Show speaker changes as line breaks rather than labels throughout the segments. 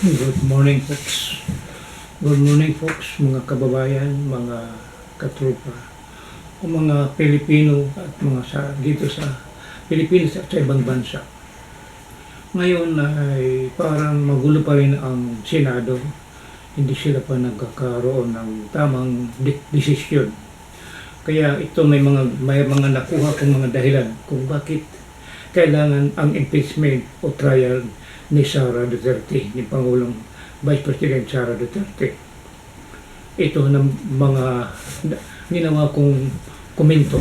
Good morning, folks. Good morning, folks, mga kababayan, mga katropa, o mga Pilipino at mga dito sa Pilipinas at sa ibang bansa. Ngayon ay parang magulo pa rin ang Senado. Hindi sila pa nagkakaroon ng tamang desisyon. Kaya ito may mga nakuha kong mga dahilan kung bakit kailangan ang impeachment o trial ni Sara Duterte, ni Pangulong Vice President Sara Duterte. Ito ng mga ginawa kong komento.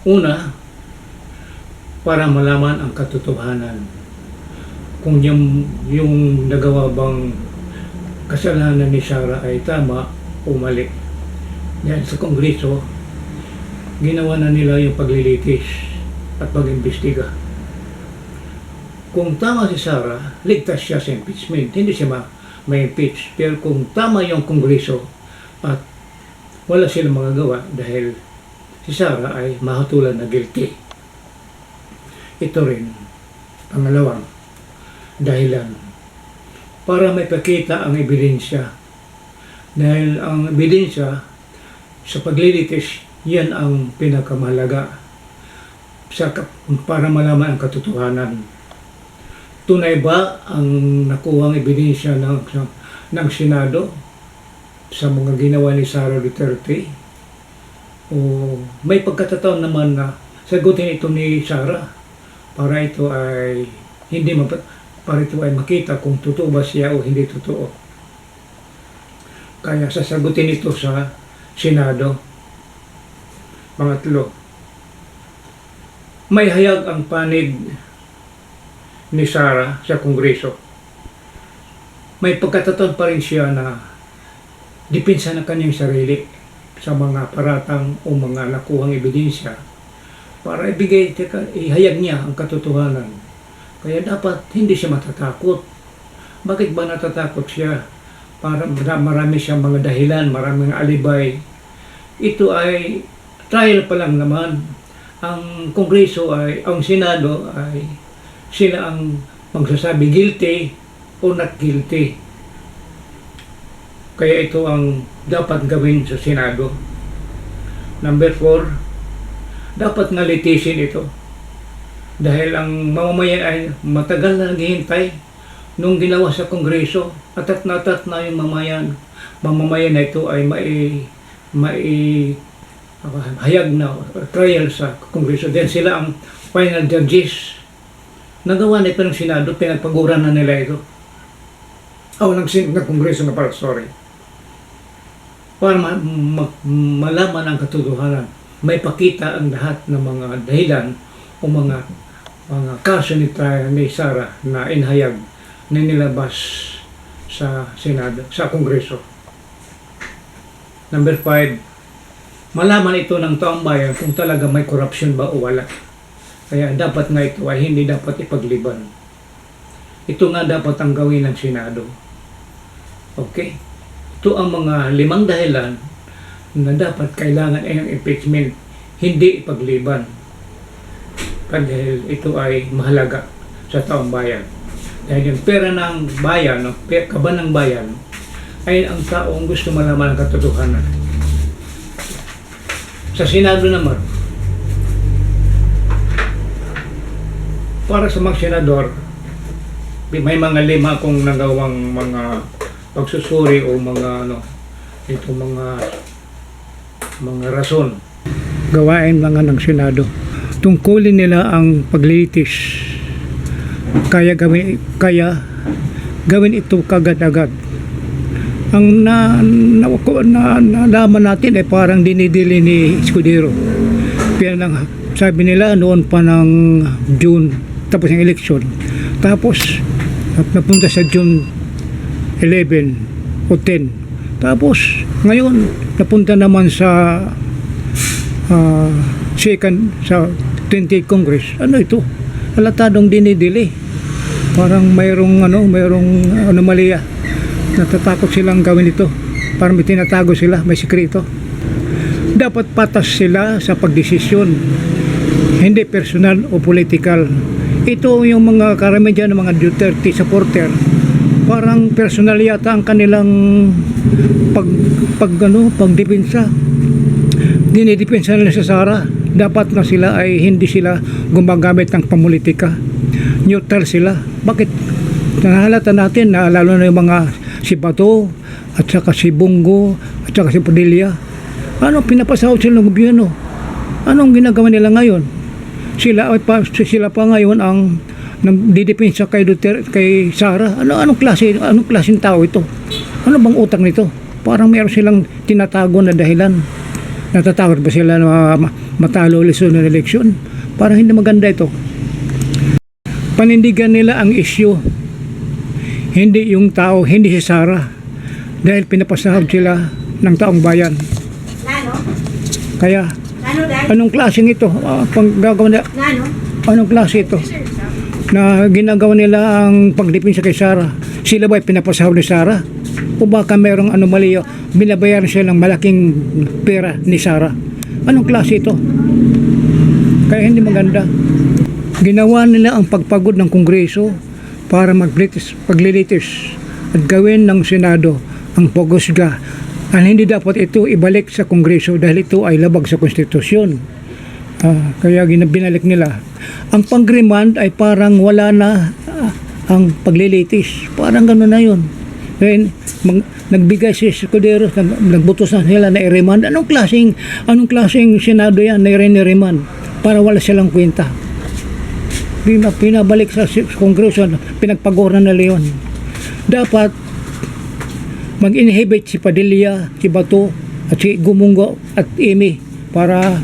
Una, para malaman ang katotohanan. Kung yung nagawa bang kasalanan ni Sara ay tama o mali. Yan sa Kongreso, ginawa na nila yung paglilitis at pag-imbestiga. Kung tama si Sara, ligtas siya sa impeachment. Hindi siya ma-impeach. Pero kung tama yung Kongreso at wala silang magagawa dahil si Sara ay mahatulan na guilty. Ito rin, pangalawang dahilan. Para may pakita ang ebidensya. Dahil ang ebidensya sa paglilitis, yan ang pinakamahalaga para malaman ang katotohanan. Tunay ba ang nakuhang ebidensya ng Senado sa mga ginawa ni Sara Duterte? O may pagkatataon naman na sagutin ito ni Sara para ito ay makita kung totoo ba siya o hindi totoo. Kaya sasagutin ito sa Senado. Pangatlo, may hayag ang panig ni Sara sa Kongreso. May pagkataon pa rin siya na depensa ng kanyang sarili sa mga paratang o mga nakuhang ebidensya para ihayag niya ang katotohanan. Kaya dapat hindi siya matatakot. Bakit ba natatakot siya? Para marami siyang mga dahilan, maraming alibay. Ito ay trial pa lang naman. Ang Kongreso ang Senado ay sila ang magsasabi guilty o not guilty. Kaya ito ang dapat gawin sa Senado. Number 4, dapat nga litisin ito. Dahil ang mamamayan ay matagal na naghihintay nung ginawa sa Kongreso at na yung mamamayan na ito ay hayag na trial sa Kongreso. Then sila ang final judges. Nagawa na ito ng Senado, pinagpaguran na nila ito. Ng Kongreso na pala, sorry. Para malaman ang katotohanan, may pakita ang lahat ng mga dahilan o mga kaso ni Sara na inhayag na nilabas sa Senado, sa Kongreso. Number 5, malaman ito ng taong bayan kung talaga may corruption ba o wala. Kaya dapat nga ito ay hindi dapat ipagliban. Ito nga dapat ang gawin ng Senado. Okay? Ito ang mga 5 dahilan na dapat kailangan ay ang impeachment hindi ipagliban. Dahil ito ay mahalaga sa taong bayan. Dahil yung pera ng bayan, kaban ng bayan, ay ang taong gusto malaman ang katotohanan. Sa Senado naman, para sa mga senador, may mga 5 akong nagawang mga pagsusuri o mga mga rason. Gawain mga ng Senado. Tungkulin nila ang paglilitis. Kaya gawin ito kagad-agad. Ang nalaman natin ay parang dinidili ni Escudero. Pero sabi nila noon pa ng June, tapos yung election. Tapos, napunta sa June 11 o 10. Tapos, ngayon, napunta naman sa sa 28 Congress. Ano ito? Halatadong dinidili. Parang mayroong anomalya. Natatakot silang gawin ito. Parang may tinatago sila, may sikreto. Dapat patas sila sa pagdesisyon. Hindi personal o political. Ito yung mga karamihan ng mga Duterte supporter parang personal yata ang kanilang pagdepensa. Dinidepensa nila sa Sara. Dapat na sila ay hindi sila gumagamit ng pamulitika. Neutral sila. Bakit? Nahalata natin na lalo na yung mga si Bato at saka si Bongo at saka si Padilla. Ano pinapasahod sila ng gobyerno? Anong ginagawa nila ngayon? Sila pa ngayon ang nagdidepensa kay Duterte, kay Sara. Anong klaseng tao ito? Ano bang utak nito? Parang meron silang tinatago na dahilan. Natatakot ba sila na matalo ulit sa eleksyon? Parang hindi maganda ito. Panindigan nila ang issue. Hindi yung tao, hindi si Sara. Dahil pinapasahod sila ng taong bayan. Kaya, anong klaseng ito? Anong klase ito? Na ginagawa nila ang pagdepensa kay Sara. Sila ba pinapasahod ni Sara? O baka mayroong anomalya, binabayaran siya ng malaking pera ni Sara? Anong klase ito? Kaya hindi maganda. Ginawa nila ang pagpagod ng Kongreso para paglilitis at gawin ng Senado ang pagusga. Hindi dapat ito ibalik sa Kongreso dahil ito ay labag sa konstitusyon. Kaya binalik nila. Ang pag-remand ay parang wala na ang paglilitis. Parang gano'n na yun. Then, nagbigay si Escudero, nagbutos na sila na i-remand. Anong klaseng Senado yan na i-remand para wala silang kwenta? Pinabalik sa Kongreso, pinagpagora na Leon. Dapat mag-inhibit si Padilla, si Bato, at si Gumungo at Amy para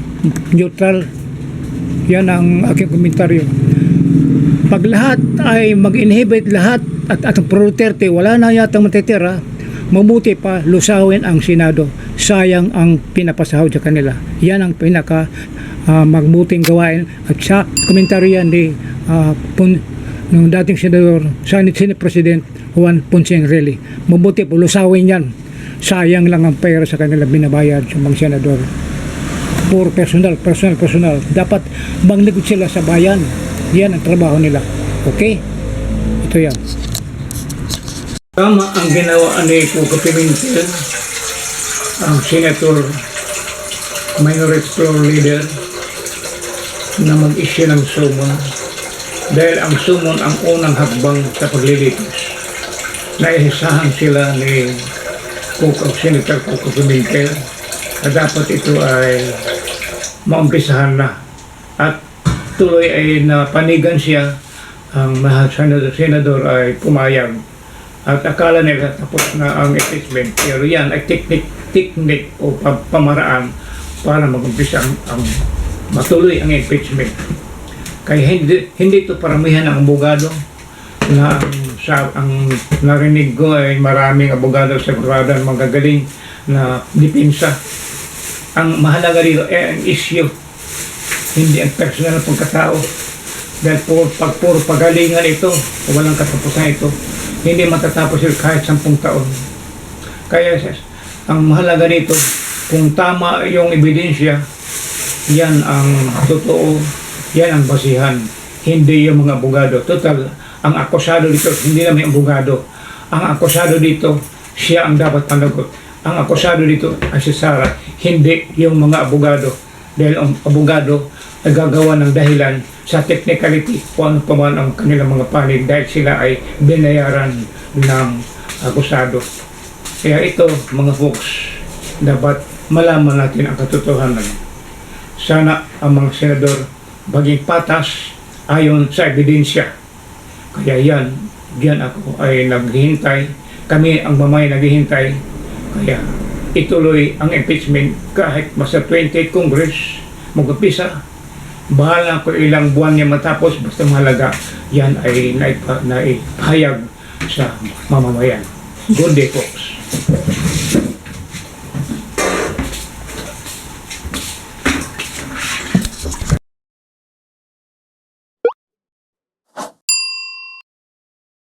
neutral. Yan ang aking komentaryo. Pag lahat ay mag-inhibit lahat at ang Duterte wala na yata matitira, mabuti pa lusawin ang Senado. Sayang ang pinapasahod sa kanila. Yan ang pinaka magbuting gawain. At sa komentaryo yan ni ng dating senador, Senate President Juan Ponce Enrile. Mabuti po lusawin yan. Sayang lang ang pera sa kanila binabayad sa mga senador. Puro personal. Dapat manglingkod sila sa bayan. Yan ang trabaho nila. Okay? Ito yan. Tama ang ginawa ni Coco Pimentel, ang Senator Minority Floor Leader, na mag-issue ng summon. Dahil ang summon ang unang hakbang sa paglilitis. Naisahan sila ni Senator Coco Pimentel na dapat ito ay maumpisahan na. At tuloy ay napanigan siya. Ang mahal senador ay pumayag. At akala nila tapos na ang impeachment. Pero yan ay technique o pamaraan para mag-umpisa ang matuloy ang impeachment. Kaya hindi ito paramihan ng abogado na ang narinig ko ay maraming abogado sa Kurada magagaling na depensa. Ang mahalaga dito ay ang issue, hindi ang personal na pagkatao. Dahil puro pagalingan ito, walang katapusan ito, hindi matatapos ito kahit 10 taon. Kaya ang mahalaga dito, kung tama yung ebidensya, yan ang totoo, yan ang basihan, hindi yung mga abogado. Total, ang akusado dito, hindi naman yung abogado. Ang akusado dito, siya ang dapat panagot. Ang akusado dito ay si Sara, hindi yung mga abogado. Dahil ang abogado ay gagawa ng dahilan sa technicality kung ano pa man ang kanilang mga panig dahil sila ay binayaran ng akusado. Kaya ito, mga folks, dapat malaman natin ang katotohanan. Sana ang mga senador maging patas ayon sa ebidensya. Kaya yan ako ay naghihintay. Kami ang mamay naghihintay. Kaya ituloy ang impeachment kahit masa 28 Congress mag-upisa. Bahala ko ilang buwan niya matapos, basta mahalaga yan ay naipahayag sa mamamayan. Good day, folks.